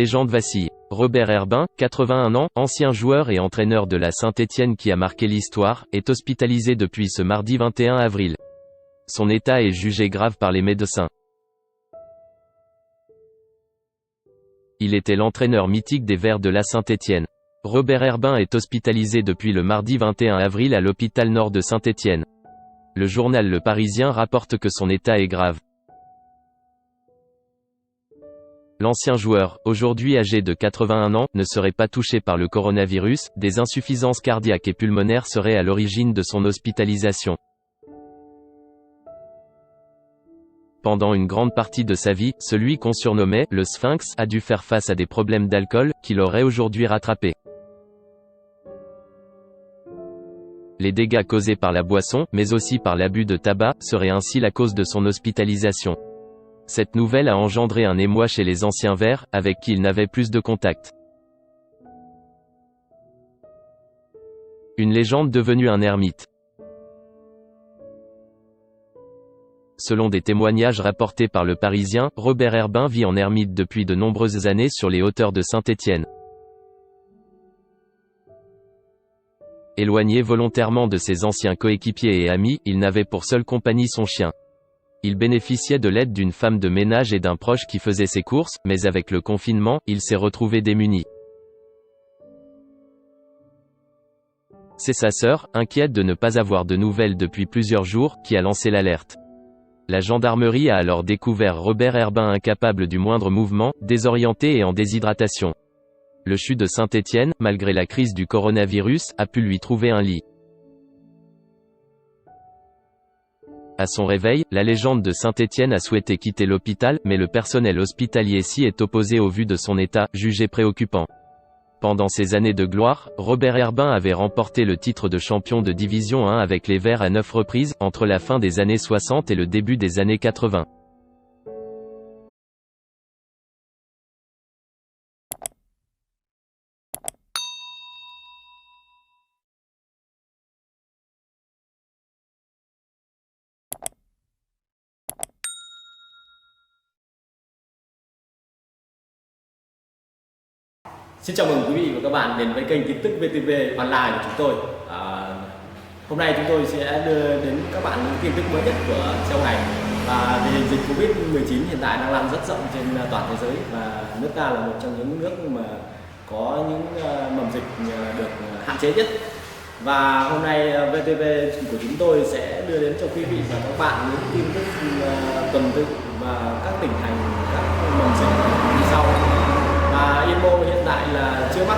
légende vacille. Robert Herbin, 81 ans, ancien joueur et entraîneur de la Saint-Étienne qui a marqué l'histoire, est hospitalisé depuis ce mardi 21 avril. Son état est jugé grave par les médecins. Il était l'entraîneur mythique des Verts de la Saint-Étienne. Robert Herbin est hospitalisé depuis le mardi 21 avril à l'hôpital Nord de Saint-Étienne. Le journal Le Parisien rapporte que son état est grave. L'ancien joueur, aujourd'hui âgé de 81 ans, ne serait pas touché par le coronavirus. Des insuffisances cardiaques et pulmonaires seraient à l'origine de son hospitalisation. Pendant une grande partie de sa vie, celui qu'on surnommait « le Sphinx » a dû faire face à des problèmes d'alcool, qu'il aurait aujourd'hui rattrapés. Les dégâts causés par la boisson, mais aussi par l'abus de tabac, seraient ainsi la cause de son hospitalisation. Cette nouvelle a engendré un émoi chez les anciens Verts, avec qui il n'avait plus de contact. Une légende devenue un ermite. Selon des témoignages rapportés par Le Parisien, Robert Herbin vit en ermite depuis de nombreuses années sur les hauteurs de Saint-Étienne. Éloigné volontairement de ses anciens coéquipiers et amis, il n'avait pour seule compagnie son chien. Il bénéficiait de l'aide d'une femme de ménage et d'un proche qui faisait ses courses, mais avec le confinement, il s'est retrouvé démuni. C'est sa sœur, inquiète de ne pas avoir de nouvelles depuis plusieurs jours, qui a lancé l'alerte. La gendarmerie a alors découvert Robert Herbin incapable du moindre mouvement, désorienté et en déshydratation. Le CHU de Saint-Étienne, malgré la crise du coronavirus, a pu lui trouver un lit. À son réveil, la légende de Saint-Étienne a souhaité quitter l'hôpital, mais le personnel hospitalier s'y est opposé au vu de son état, jugé préoccupant. Pendant ses années de gloire, Robert Herbin avait remporté le titre de champion de Division 1 avec les Verts à 9 reprises, entre la fin des années 60 et le début des années 80. Xin chào mừng quý vị và các bạn đến với kênh tin tức VTV Online của chúng tôi. Hôm nay chúng tôi sẽ đưa đến các bạn những tin tức mới nhất của trong ngày. Và tình hình dịch Covid-19 hiện tại đang lan rất rộng trên toàn thế giới và nước ta là một trong những nước mà có những mầm dịch được hạn chế nhất. Và hôm nay VTV của chúng tôi sẽ đưa đến cho quý vị và các bạn những tin tức tuần tự và các tỉnh thành, các mầm dịch như sau. Yên Mô hiện tại là chưa mắc